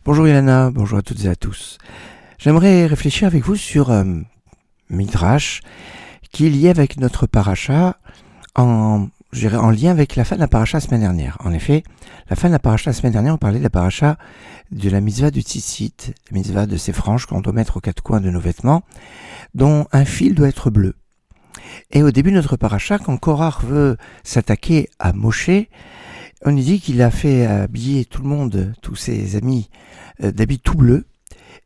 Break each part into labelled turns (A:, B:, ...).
A: Bonjour Ilana, bonjour à toutes et à tous. J'aimerais réfléchir avec vous sur Midrash qui est lié avec notre paracha en lien avec la fin de la paracha la semaine dernière. En effet, la fin de la paracha la semaine dernière, on parlait de la paracha de la mitzvah du tzitzit, la mitzvah de ces franges qu'on doit mettre aux quatre coins de nos vêtements, dont un fil doit être bleu. Et au début de notre paracha, quand Korach veut s'attaquer à Moshe, on nous dit qu'il a fait habiller tout le monde, tous ses amis, d'habits tout bleus.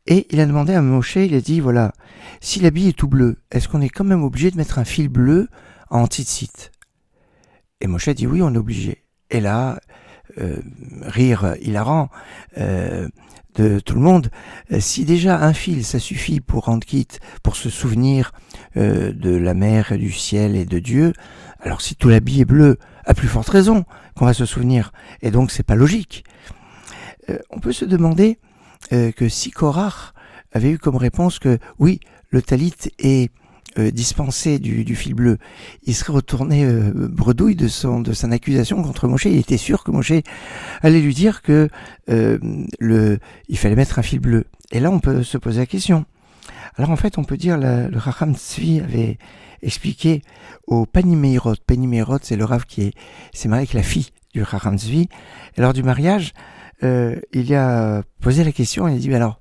A: Et il a demandé à Moshe, il a dit, voilà, si l'habit est tout bleu, est-ce qu'on est quand même obligé de mettre un fil bleu en tzitzit? Et Moshe dit, oui, on est obligé. Et là, rire hilarant de tout le monde, si déjà un fil, ça suffit pour rendre quitte, pour se souvenir de la mer, du ciel et de Dieu, alors si tout l'habit est bleu, à plus forte raison qu'on va se souvenir. Et donc, c'est pas logique. On peut se demander que si Korach avait eu comme réponse que oui, le talit est dispensé du fil bleu, il serait retourné bredouille de son accusation contre Moshe. Il était sûr que Moshe allait lui dire que il fallait mettre un fil bleu. Et là, on peut se poser la question. Alors en fait, on peut dire, le Chacham Tzvi avait expliqué au Pani Meirot. Pani Meirot, c'est le Rav qui s'est marié avec la fille du Chacham Tzvi. Et lors du mariage, il a posé la question, il a dit, mais alors,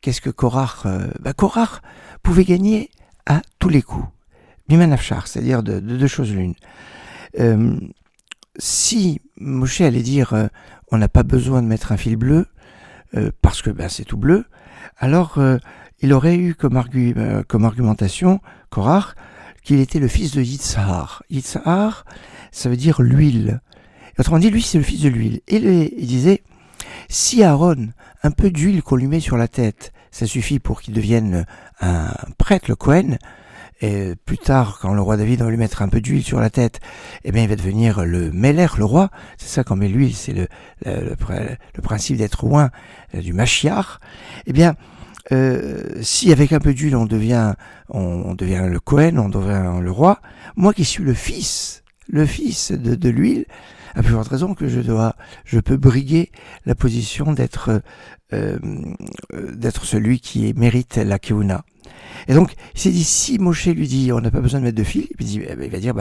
A: qu'est-ce que Korach Korach pouvait gagner à tous les coups. Miman Afshar, c'est-à-dire de deux choses l'une. Si Moshe allait dire, on n'a pas besoin de mettre un fil bleu, parce que c'est tout bleu, alors il aurait eu comme argumentation, Korach, qu'il était le fils de Yitzhar. Yitzhar, ça veut dire l'huile. Autrement dit, lui, c'est le fils de l'huile. Et il disait, si Aaron, un peu d'huile qu'on lui met sur la tête, ça suffit pour qu'il devienne un prêtre, le Kohen, et plus tard, quand le roi David va lui mettre un peu d'huile sur la tête, il va devenir le Meller, le roi. C'est ça, quand on met l'huile, c'est le principe d'être oint du Mashiach. Si avec un peu d'huile on devient le Kohen, on devient le roi, moi qui suis le fils de l'huile, à plus forte raison que je peux briguer la position d'être celui qui mérite la Keuna. Et donc, il s'est dit, si Moshe lui dit, on n'a pas besoin de mettre de fil, il va dire,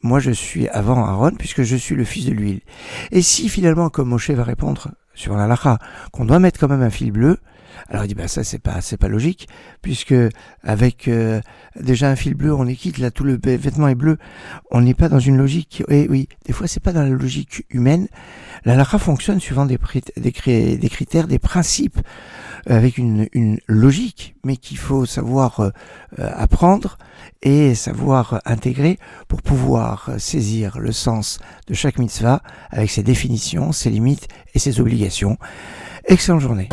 A: moi je suis avant Aaron, puisque je suis le fils de l'huile. Et si finalement, comme Moshe va répondre sur la halakha, qu'on doit mettre quand même un fil bleu, alors il dit, ça c'est pas logique, puisque avec déjà un fil bleu, on est quitte, là tout le vêtement est bleu, on n'est pas dans une logique, et oui, des fois c'est pas dans la logique humaine. La halakha fonctionne suivant des critères, des principes, avec une logique, mais qu'il faut savoir apprendre et savoir intégrer pour pouvoir saisir le sens de chaque mitzvah avec ses définitions, ses limites et ses obligations. Excellente journée.